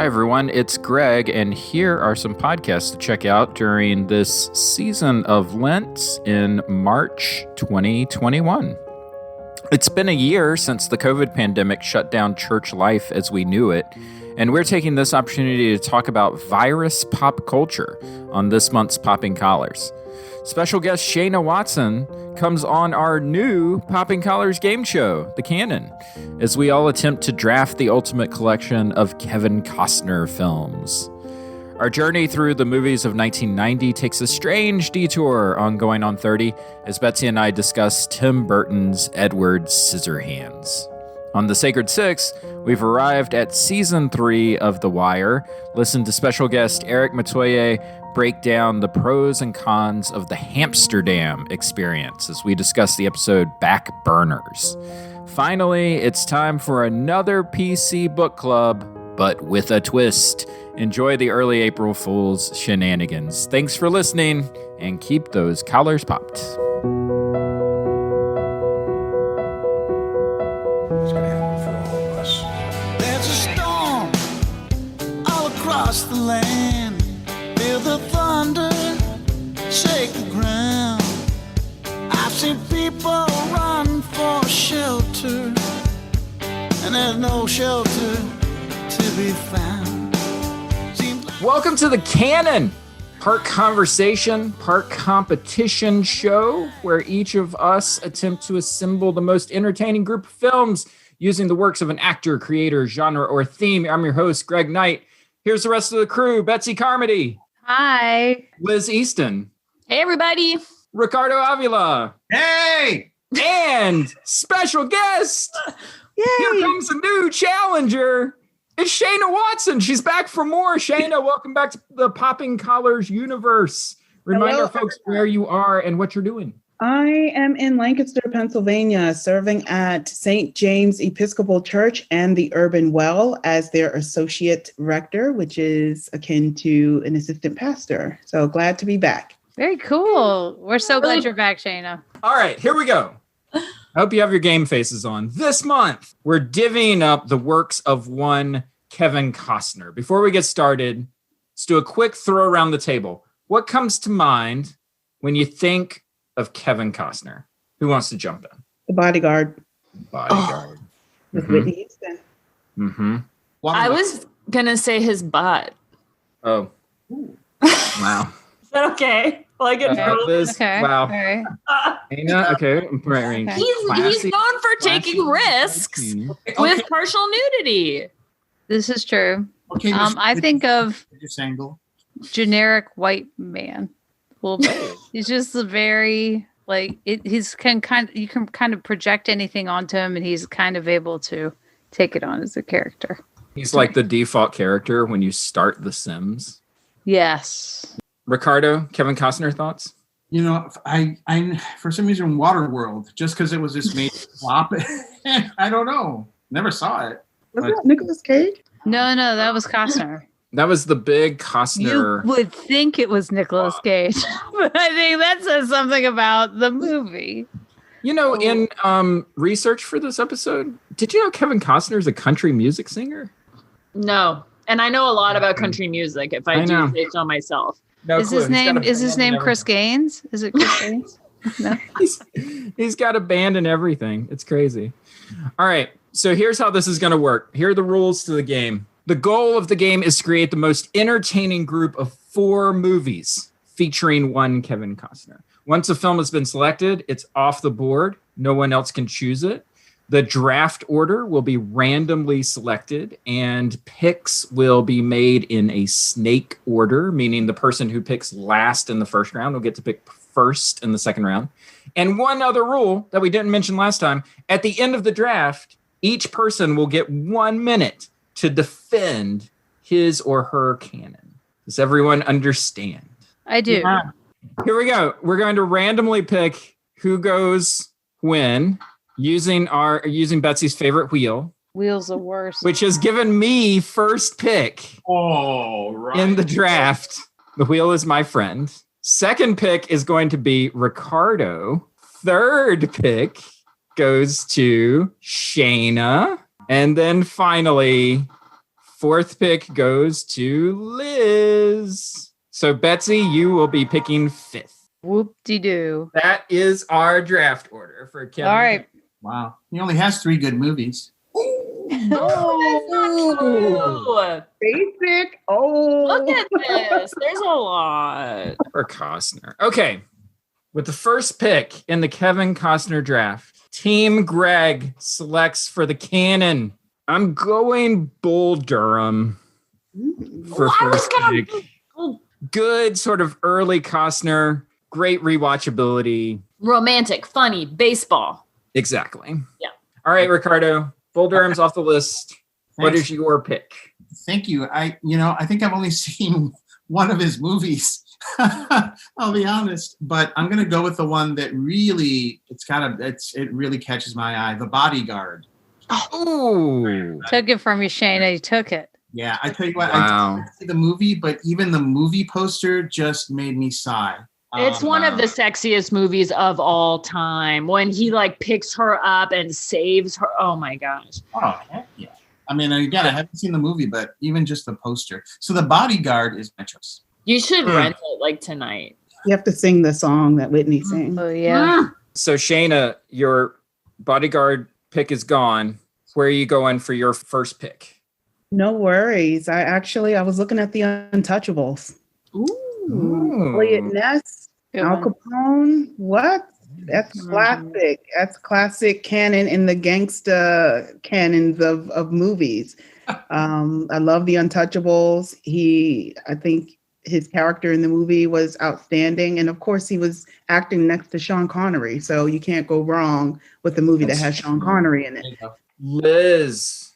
Hi, everyone. It's Greg, and here are some podcasts to check out during this season of Lent in March 2021. It's been a year since the COVID pandemic shut down church life as we knew it, and we're taking this opportunity to talk about virus pop culture on this month's Popping Collars. Special guest Shayna Watson comes on our new Popping Collars game show, the Canon, as we all attempt to draft the ultimate collection of Kevin Costner films. Our journey through the movies of 1990 takes a strange detour on Going on 30 as Betsy and I discuss Tim Burton's Edward Scissorhands. On the Sacred Six, we've arrived at Season 3 of The Wire. Listen to special guest Eric Matoye break down the pros and cons of the Hamsterdam experience as we discuss the episode Back Burners. Finally, it's time for another PC book club, but with a twist. Enjoy the early April Fool's shenanigans. Thanks for listening, and keep those collars popped. It's going to happen for all of us. There's a storm all across the land. Feel the thunder shake the ground. I've seen people run for shelter, and there's no shelter to be found. Welcome to the Canon, part conversation, part competition show, where each of us attempt to assemble the most entertaining group of films using the works of an actor, creator, genre, or theme. I'm your host, Greg Knight. Here's the rest of the crew: Betsy Carmody. Hi. Liz Easton. Hey, everybody. Ricardo Avila. Hey! And special guest. Yay. Here comes a new challenger. It's Shayna Watson. She's back for more. Shayna, welcome back to the Popping Collars universe. Remind our folks where you are and what you're doing. I am in Lancaster, Pennsylvania, serving at St. James Episcopal Church and the Urban Well as their associate rector, which is akin to an assistant pastor. So glad to be back. Very cool. We're so glad you're back, Shayna. All right, here we go. I hope you have your game faces on. This month, we're divvying up the works of one Kevin Costner. Before we get started, let's do a quick throw around the table. What comes to mind when you think of Kevin Costner? Who wants to jump in? The Bodyguard. Bodyguard. With Whitney Houston. Mm-hmm. I was going to say his butt. Oh. Wow. Is that okay? Like it. Okay. Wow. All right. Anna, okay. Right. Okay. He's known for taking risks with partial nudity. This is true. Okay, I think of this angle. generic white man. A little bit. He's just very you can kind of project anything onto him, and he's kind of able to take it on as a character. He's like the default character when you start The Sims. Yes. Ricardo, Kevin Costner thoughts? You know, I for some reason, Waterworld, just because it was this made flop. I don't know. Never saw it. Was that Nicolas Cage? No, that was Costner. That was the big Costner. You would think it was Nicolas Cage, but I think that says something about the movie. You know, in research for this episode, did you know Kevin Costner is a country music singer? No. And I know a lot about country music, if I do say so myself. No Is clue. his name Chris Gaines? Is it Chris Gaines? No. He's got a band and everything. It's crazy. All right. So here's how this is going to work. Here are the rules to the game. The goal of the game is to create the most entertaining group of 4 movies featuring one Kevin Costner. Once a film has been selected, it's off the board. No one else can choose it. The draft order will be randomly selected, and picks will be made in a snake order, meaning the person who picks last in the first round will get to pick first in the second round. And one other rule that we didn't mention last time, at the end of the draft, each person will get 1 minute to defend his or her canon. Does everyone understand? I do. Yeah. Here we go. We're going to randomly pick who goes when using Betsy's favorite wheel. Wheels are worse. Which has given me first pick in the draft. The wheel is my friend. Second pick is going to be Ricardo. Third pick goes to Shayna. And then finally, fourth pick goes to Liz. So Betsy, you will be picking fifth. Whoop-de-doo. That is our draft order for Kevin. All right. Wow. He only has 3 good movies. Oh, Basic. Oh, look at this. There's a lot. For Costner. Okay. With the first pick in the Kevin Costner draft, Team Greg selects for the Canon. I'm going Bull Durham for first pick. Good sort of early Costner, great rewatchability. Romantic, funny, baseball. Exactly. Yeah. All right, Ricardo. Bull Durham's off the list. What Thanks. is your pick? Thank you. I think I've only seen one of his movies. I'll be honest, but I'm gonna go with the one that really it really catches my eye. The Bodyguard. Oh, Took it from you, Shayna. You took it. Yeah, I tell you what, Wow. I didn't see the movie, but even the movie poster just made me sigh. It's one of the sexiest movies of all time. When he like picks her up and saves her. Oh my gosh. Oh, heck yeah. I mean, again, I haven't seen the movie, but even just the poster. So The Bodyguard is my choice. You should rent it like tonight. you have to sing the song that Whitney sings. Oh, yeah. so Shayna, your Bodyguard pick is gone. Where are you going for your first pick? No worries. I was looking at the Untouchables. Elliot Ness, Good Al one. Capone. What? That's classic. That's classic canon in the gangsta canons of movies. I love the Untouchables. I think his character in the movie was outstanding. And of course, he was acting next to Sean Connery. So you can't go wrong with a movie that has Sean Connery in it. Liz,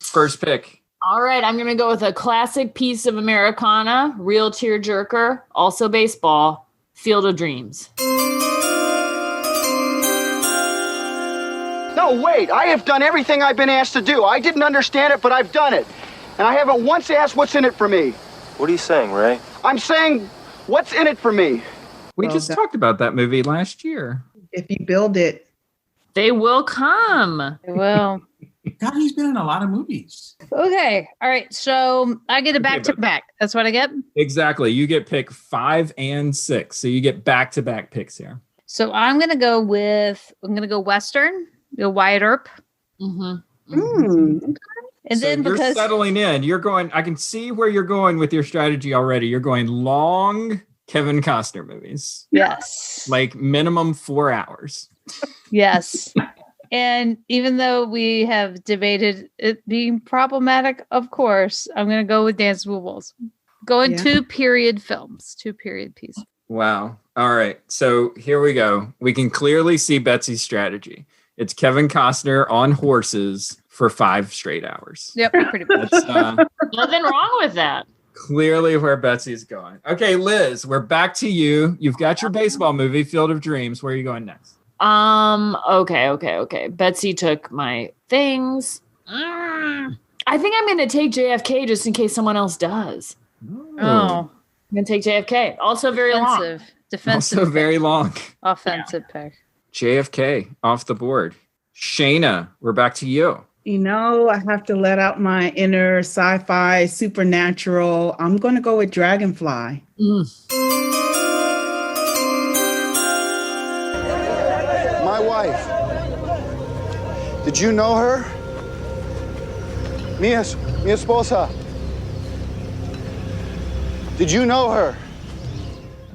first pick. All right, I'm going to go with a classic piece of Americana, real tearjerker, also baseball, Field of Dreams. No, wait. I have done everything I've been asked to do. I didn't understand it, but I've done it. And I haven't once asked what's in it for me. What are you saying, Ray? I'm saying, what's in it for me? We Well just done. talked about that movie last year. If you build it, They will come. Well, God, he's been in a lot of movies. okay. All right. So I get a back to back. That's what I get. Exactly. You get pick 5 and 6. So you get back-to-back picks here. So I'm going to go Western, go Wyatt Earp. Mm-hmm. And So then you're because settling in. You're going, I can see where you're going with your strategy already. You're going long Kevin Costner movies. yes. Like minimum 4 hours. Yes. And even though we have debated it being problematic, of course, I'm going to go with Dance with Wolves. Going Yeah. 2 period films, 2 period pieces. Wow. All right. So here we go. We can clearly see Betsy's strategy. It's Kevin Costner on horses for 5 straight hours. Yep, pretty much. That's Nothing wrong with that. clearly where Betsy's going. Okay, Liz, we're back to you. You've got your baseball movie, Field of Dreams. Where are you going next? Okay. Betsy took my things. I think I'm going to take JFK just in case someone else does. Oh, I'm going to take JFK. Also very long. defensive, Also very long. offensive pick. JFK off the board. Shayna, we're back to you. you know, I have to let out my inner sci-fi supernatural. I'm going to go with Dragonfly. My wife. Did you know her? Mi esposa. Did you know her?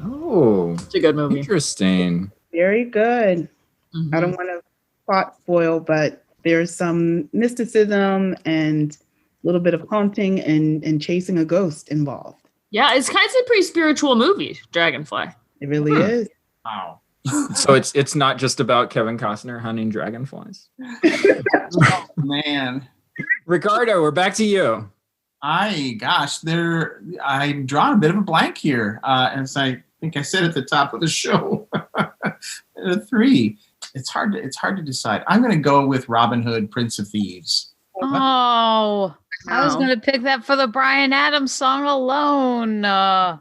Oh, It's a good movie. interesting. Very good. Mhm. I don't want to plot spoil, but there's some mysticism and a little bit of haunting and chasing a ghost involved. Yeah, it's kind of a pretty spiritual movie, Dragonfly. It really is. Wow. So it's not just about Kevin Costner hunting dragonflies. Man. Ricardo, we're back to you. I'm drawing a bit of a blank here. As I think I said at the top of the show. 3. It's hard to decide. I'm going to go with Robin Hood, Prince of Thieves. Oh, I was Wow. going to pick that for the Bryan Adams song alone. Man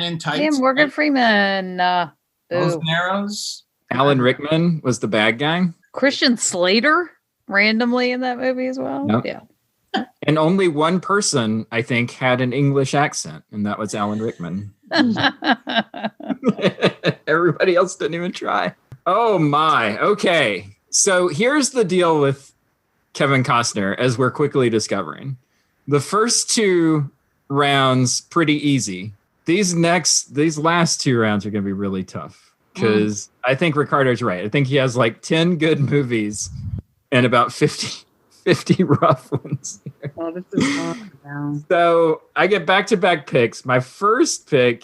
in Tights. Damn, Morgan Freeman. Bows Boo. and Arrows. Alan Rickman was the bad guy. Christian Slater randomly in that movie as well. Yep. Yeah. And only one person, I think, had an English accent, and that was Alan Rickman. Everybody else didn't even try. Oh my. Okay. So here's the deal with Kevin Costner, as we're quickly discovering. The first 2 rounds, pretty easy. These last 2 rounds are going to be really tough because I think Ricardo's right. I think he has like 10 good movies and about 50 rough ones. Oh, this is hard now. So I get back-to-back picks. My first pick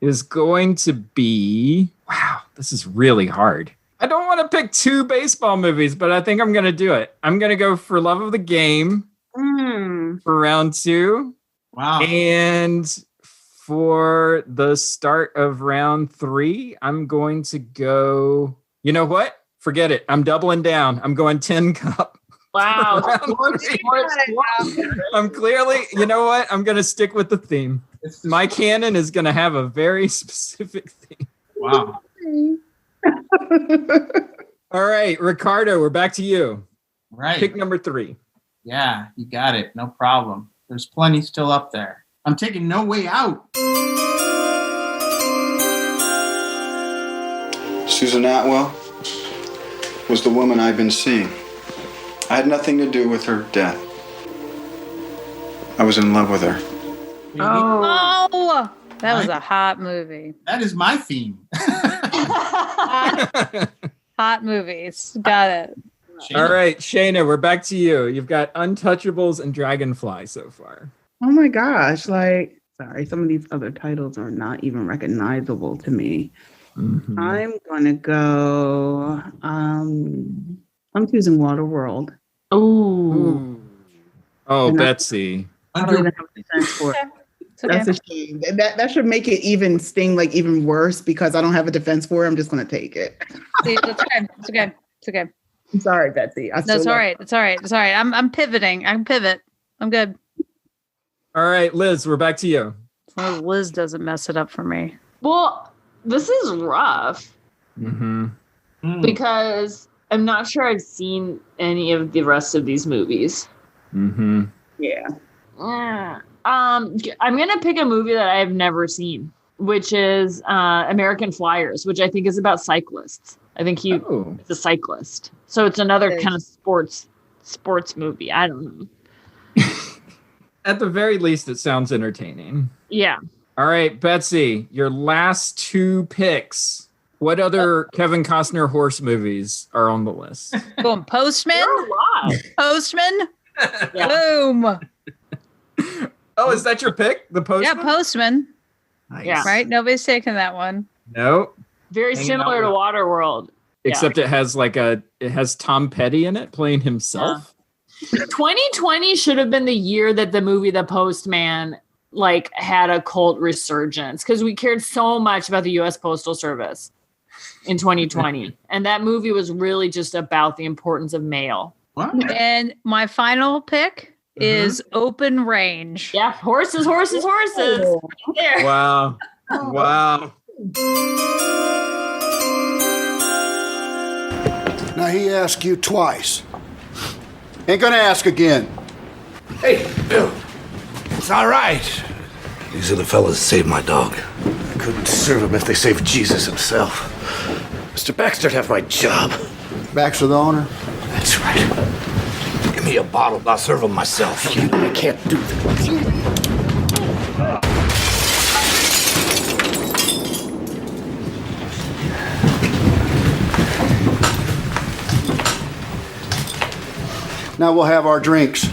is going to be, wow, this is really hard. I don't want to pick 2 baseball movies, but I think I'm going to do it. I'm going to go for Love of the Game for round 2. Wow. And for the start of round 3, I'm going to go, you know what? Forget it. I'm doubling down. I'm going 10 Cup. Wow. I'm clearly, you know what? I'm going to stick with the theme. My canon is going to have a very specific theme. Wow. All right, Ricardo, we're back to you. Right. Pick number 3. Yeah, you got it. No problem. There's plenty still up there. I'm taking No Way Out. Susan Atwell was the woman I've been seeing. I had nothing to do with her death. I was in love with her. Oh, that was a hot movie. That is my theme. Hot movies. Got it. All right, Shayna, we're back to you. You've got Untouchables and Dragonfly so far. Oh my gosh. Like, sorry, some of these other titles are not even recognizable to me. Mm-hmm. I'm going to go, I'm choosing Waterworld. Ooh. Oh, Betsy. I don't even have a defense for it. Okay. That's a shame. That should make it even sting like even worse because I don't have a defense for it. I'm just going to take it. See, that's okay. It's okay. It's okay. I'm sorry, Betsy. No, it's all right. It's all right. It's all right. I'm pivoting. I can pivot. I'm good. All right, Liz, we're back to you. As long as Liz doesn't mess it up for me. Well, this is rough because I'm not sure I've seen any of the rest of these movies. Mm-hmm. Yeah. I'm gonna pick a movie that I have never seen, which is American Flyers, which I think is about cyclists. I think he's a cyclist, so it's another kind of sports movie. I don't know. At the very least, it sounds entertaining. Yeah. All right, Betsy, your last 2 picks. What other Kevin Costner horse movies are on the list? Boom. Postman. There are a lot. Postman. Yeah. Boom. Oh, is that your pick? The Postman? Yeah, Postman. Nice. Yeah. Right? Nobody's taking that one. No. Very Hanging similar to out Waterworld. Except it has it has Tom Petty in it playing himself. 2020 should have been the year that the movie The Postman had a cult resurgence because we cared so much about the U.S. Postal Service in 2020. And that movie was really just about the importance of mail. What? And my final pick is Open Range. Yeah, horses. Oh. There. Wow. Wow. Now he asked you twice. Ain't gonna ask again. Hey, Bill. It's all right. These are the fellas that saved my dog. I couldn't serve him if they saved Jesus himself. Mr. Baxter'd have my job. Baxter the owner? That's right. Give me a bottle, I'll serve him myself. I can't do that. Now we'll have our drinks.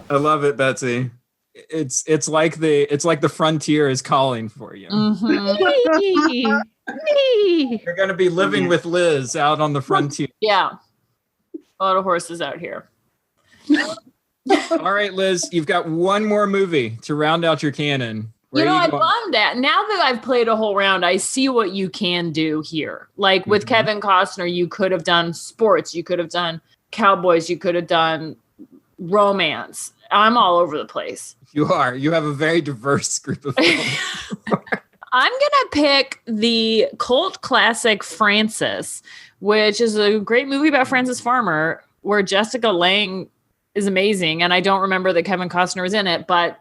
I love it, Betsy. It's like the frontier is calling for you. Me. You're going to be living with Liz out on the frontier. Yeah. A lot of horses out here. All right, Liz, you've got one more movie to round out your canon. Where I going? love that. Now that I've played a whole round, I see what you can do here. Like with Kevin Costner, you could have done sports. You could have done cowboys. You could have done romance. I'm all over the place. You are. You have a very diverse group of films. I'm going to pick the cult classic Frances, which is a great movie about Frances Farmer, where Jessica Lange is amazing, and I don't remember that Kevin Costner was in it, but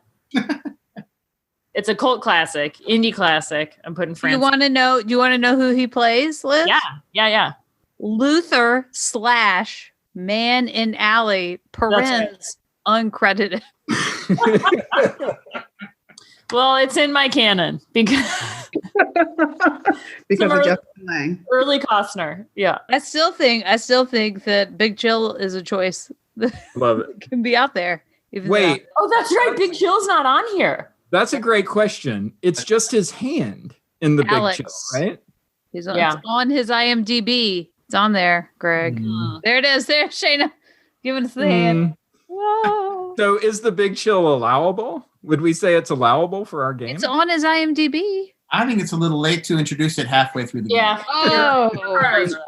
it's a cult classic, indie classic. I'm putting France. Do you want to know who he plays, Liz? Yeah. Luther / Man in Alley, parens, uncredited. Well, it's in my canon because of Justin Lang. Early Costner. Yeah. I still think that Big Chill is a choice that Love it. can be out there. Wait. Oh, that's right. Big Chill's not on here. That's a great question. It's just his hand in the Alex. Big Chill, right? It's on his IMDb. It's on there, Greg. There it is. There, Shayna. Giving us the hand. Whoa. So is the Big Chill allowable? Would we say it's allowable for our game? It's on his IMDb. I think it's a little late to introduce it halfway through the game. Yeah. Oh,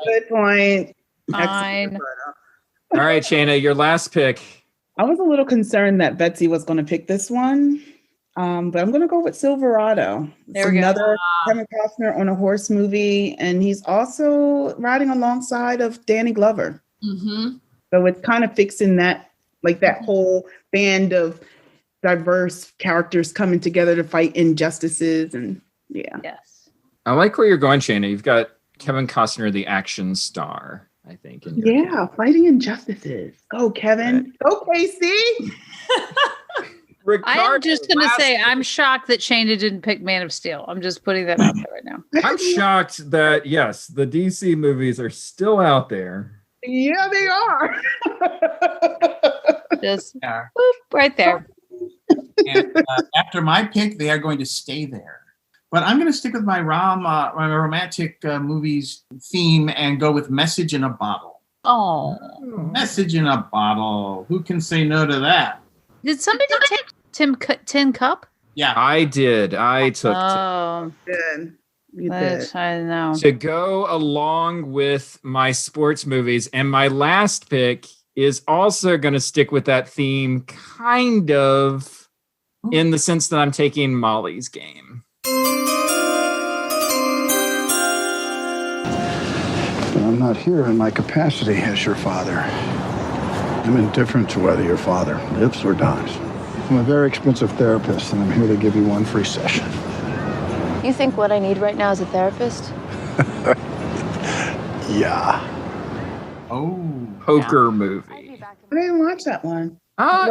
Good point. fine. All right, Shayna, your last pick. I was a little concerned that Betsy was going to pick this one, but I'm going to go with Silverado. There we go. Another Kevin Costner on a horse movie, and he's also riding alongside of Danny Glover. Mm-hmm. So it's kind of fixing that, like that whole band of diverse characters coming together to fight injustices, and yeah. Yes. I like where you're going, Shayna. You've got Kevin Costner, the action star, I think. In your Yeah, fighting injustices. Go, Kevin. Go, Casey. I am just going to say I'm shocked that Shayna didn't pick Man of Steel. I'm just putting that out there right now. I'm shocked that, yes, the DC movies are still out there. Yeah, they are. Just Yeah. boop, right there. And after my pick, they are going to stay there. But I'm going to stick with my my romantic movies theme and go with Message in a Bottle. Oh. Message in a Bottle. Who can say no to that? Did somebody take Tin Cup? Yeah. I did. I took Oh, Good. You that's- did. I know. to go along with my sports movies. And my last pick is also going to stick with that theme, kind of, in the sense that I'm taking Molly's Game. I'm not here in my capacity as your father. I'm indifferent to whether your father lives or dies. I'm a very expensive therapist, and I'm here to give you one free session. You think what I need right now is a therapist? Yeah. Oh. Poker movie. I didn't watch that one.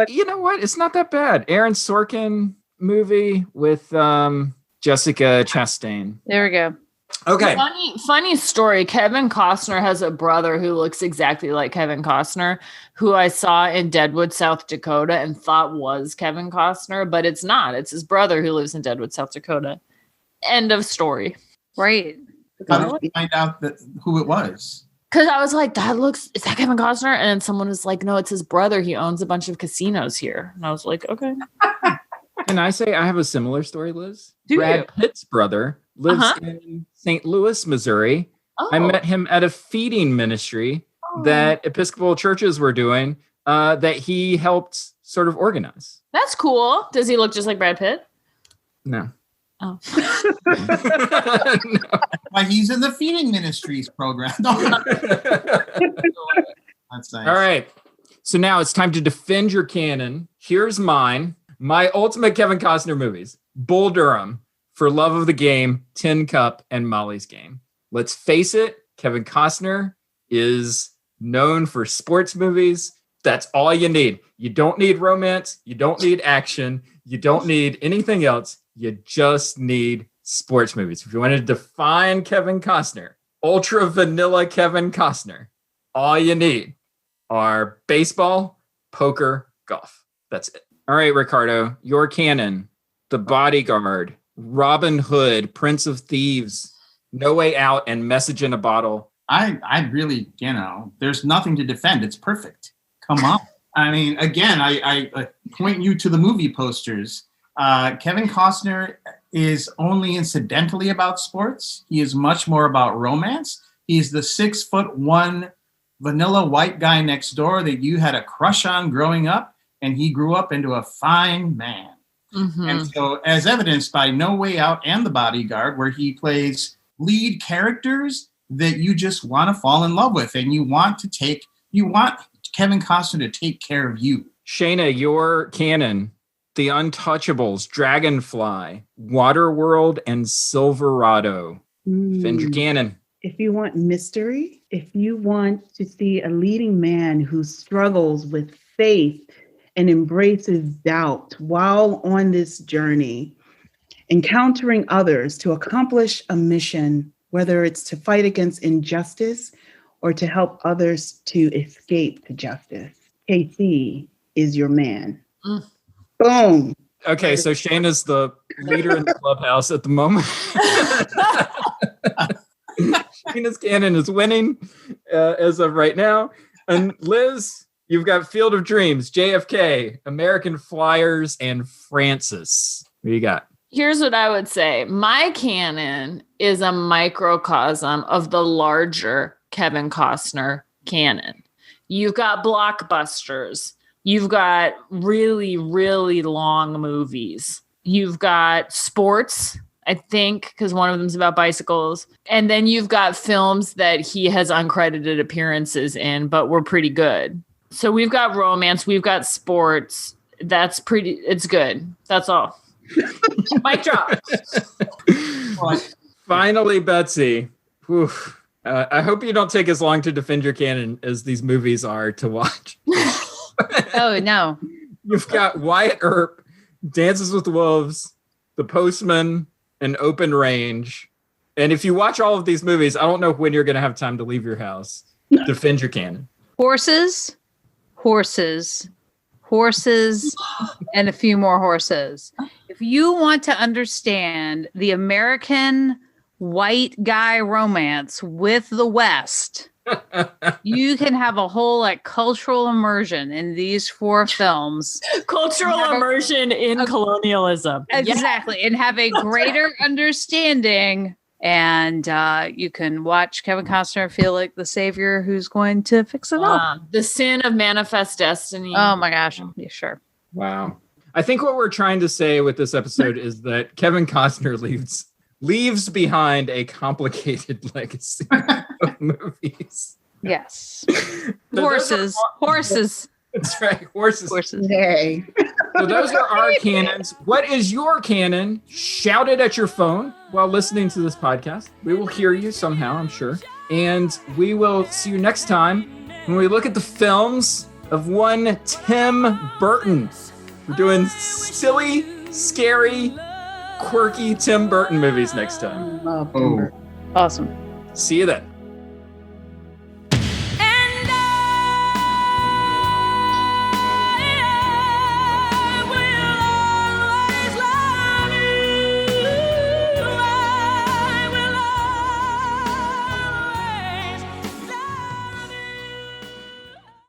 You know what? It's not that bad. Aaron Sorkin movie with Jessica Chastain. There we go. Okay. Funny story. Kevin Costner has a brother who looks exactly like Kevin Costner, who I saw in Deadwood, South Dakota, and thought was Kevin Costner, but it's not. It's his brother who lives in Deadwood, South Dakota. End of story. Right. How did you find out who it was? Because I was like, is that Kevin Costner? And then someone was like, no, it's his brother. He owns a bunch of casinos here. And I was like, okay. Can I say I have a similar story, Liz? Do Brad you? Pitt's brother lives in St. Louis, Missouri. Oh. I met him at a feeding ministry that Episcopal churches were doing that he helped sort of organize. That's cool. Does he look just like Brad Pitt? No. Oh. No. Why he's in the Feeding Ministries program. That's nice. All right. So now it's time to defend your canon. Here's mine. My ultimate Kevin Costner movies. Bull Durham, For Love of the Game, Tin Cup, and Molly's Game. Let's face it, Kevin Costner is known for sports movies. That's all you need. You don't need romance. You don't need action. You don't need anything else. You just need sports movies. If you want to define Kevin Costner, ultra vanilla Kevin Costner, all you need are baseball, poker, golf. That's it. All right, Ricardo, your canon, The Bodyguard, Robin Hood, Prince of Thieves, No Way Out, and Message in a Bottle. I really, there's nothing to defend. It's perfect. Come on. I mean, again, I point you to the movie posters. Kevin Costner is only incidentally about sports. He is much more about romance. He's the 6'1" vanilla white guy next door that you had a crush on growing up, and he grew up into a fine man. Mm-hmm. And so, as evidenced by No Way Out and The Bodyguard, where he plays lead characters that you just want to fall in love with, and you want Kevin Costner to take care of you. Shayna, your canon, The Untouchables, Dragonfly, Waterworld, and Silverado. Defend your canon. If you want mystery, if you want to see a leading man who struggles with faith and embraces doubt while on this journey, encountering others to accomplish a mission, whether it's to fight against injustice or to help others to escape to justice, KC is your man. Boom. Okay, so Shayna's the leader in the clubhouse at the moment. Shayna's canon is winning as of right now. And Liz, you've got Field of Dreams, JFK, American Flyers, and Francis. What do you got? Here's what I would say. My canon is a microcosm of the larger Kevin Costner canon. You've got blockbusters. You've got really, really long movies. You've got sports, I think, because one of them's about bicycles. And then you've got films that he has uncredited appearances in, but were pretty good. So we've got romance. We've got sports. It's good. That's all. Mic drop. Finally, Betsy. Whew. I hope you don't take as long to defend your canon as these movies are to watch. Oh, no. You've got Wyatt Earp, Dances with Wolves, The Postman, and Open Range. And if you watch all of these movies, I don't know when you're going to have time to leave your house. Defend your canon. Horses, and a few more horses. If you want to understand the American white guy romance with the West, you can have a whole cultural immersion in these 4 films. Cultural immersion in colonialism. Exactly. And have a greater understanding. And you can watch Kevin Costner feel like the savior who's going to fix it all. The sin of manifest destiny. Oh my gosh. Yeah, sure. Wow. I think what we're trying to say with this episode is that Kevin Costner leaves behind a complicated legacy of movies. Yes. Horses. That's right. Horses. Yay. So those are our canons. What is your canon? Shout it at your phone while listening to this podcast. We will hear you somehow, I'm sure. And we will see you next time when we look at the films of one Tim Burton. We're doing silly, scary, quirky Tim Burton movies next time. Love Tim Burton. Awesome. See you then.